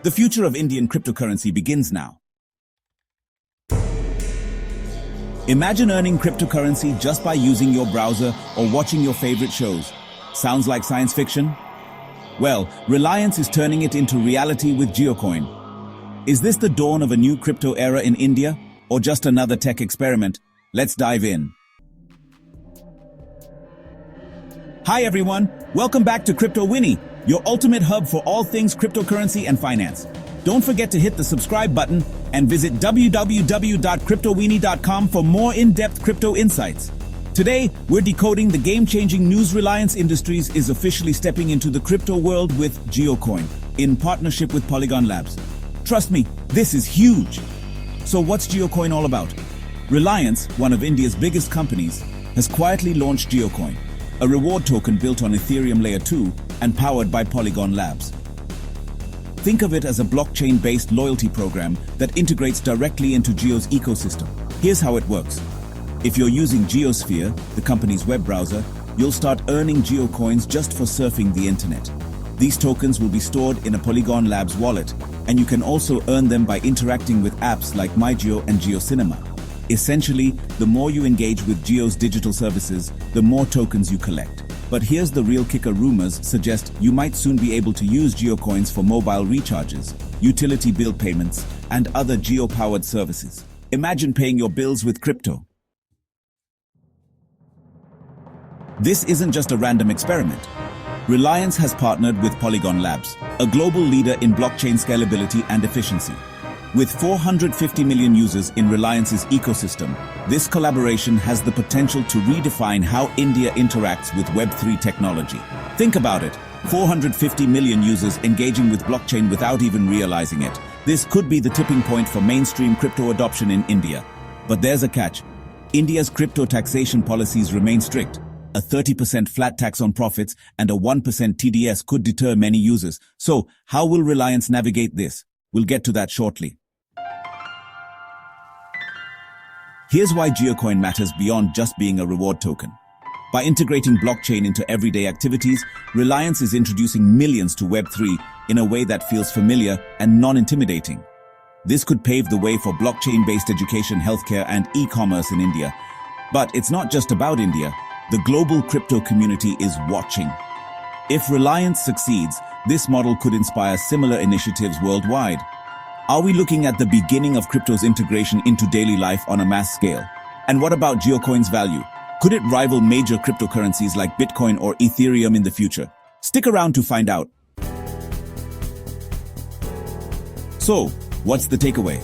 The future of Indian cryptocurrency begins now. Imagine earning cryptocurrency just by using your browser or watching your favorite shows. Sounds like science fiction? Well, Reliance is turning it into reality with JioCoin. Is this the dawn of a new crypto era in India, or just another tech experiment? Let's dive in. Hi everyone, welcome back to CryptoWini, your ultimate hub for all things cryptocurrency and finance. Don't forget to hit the subscribe button and visit www.cryptowini.com for more in-depth crypto insights. Today, we're decoding the game-changing news. Reliance Industries is officially stepping into the crypto world with JioCoin, in partnership with Polygon Labs. Trust me, this is huge. So what's JioCoin all about? Reliance, one of India's biggest companies, has quietly launched JioCoin, a reward token built on Ethereum Layer 2 and powered by Polygon Labs. Think of it as a blockchain-based loyalty program that integrates directly into Jio's ecosystem. Here's how it works. If you're using JioSphere, the company's web browser, you'll start earning JioCoins just for surfing the internet. These tokens will be stored in a Polygon Labs wallet, and you can also earn them by interacting with apps like MyJio and JioCinema. Essentially, the more you engage with Jio's digital services, the more tokens you collect. But here's the real kicker: rumors suggest you might soon be able to use JioCoins for mobile recharges, utility bill payments, and other Jio-powered services. Imagine paying your bills with crypto. This isn't just a random experiment. Reliance has partnered with Polygon Labs, a global leader in blockchain scalability and efficiency. With 450 million users in Reliance's ecosystem, this collaboration has the potential to redefine how India interacts with Web3 technology. Think about it, 450 million users engaging with blockchain without even realizing it. This could be the tipping point for mainstream crypto adoption in India. But there's a catch. India's crypto taxation policies remain strict. A 30% flat tax on profits and a 1% TDS could deter many users. So, how will Reliance navigate this? We'll get to that shortly. Here's why JioCoin matters beyond just being a reward token. By integrating blockchain into everyday activities, Reliance is introducing millions to Web3 in a way that feels familiar and non-intimidating. This could pave the way for blockchain-based education, healthcare, and e-commerce in India. But it's not just about India. The global crypto community is watching. If Reliance succeeds, this model could inspire similar initiatives worldwide. Are we looking at the beginning of crypto's integration into daily life on a mass scale? And what about JioCoin's value? Could it rival major cryptocurrencies like Bitcoin or Ethereum in the future? Stick around to find out. So, what's the takeaway?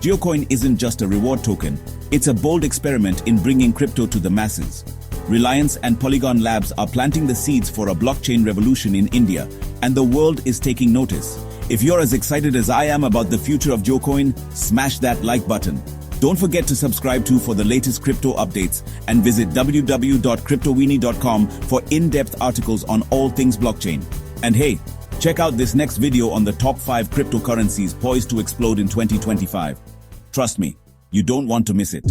JioCoin isn't just a reward token, it's a bold experiment in bringing crypto to the masses. Reliance and Polygon Labs are planting the seeds for a blockchain revolution in India, and the world is taking notice. If you're as excited as I am about the future of JioCoin, smash that like button. Don't forget to subscribe for the latest crypto updates and visit www.cryptowini.com for in-depth articles on all things blockchain. And hey, check out this next video on the top 5 cryptocurrencies poised to explode in 2025. Trust me, you don't want to miss it.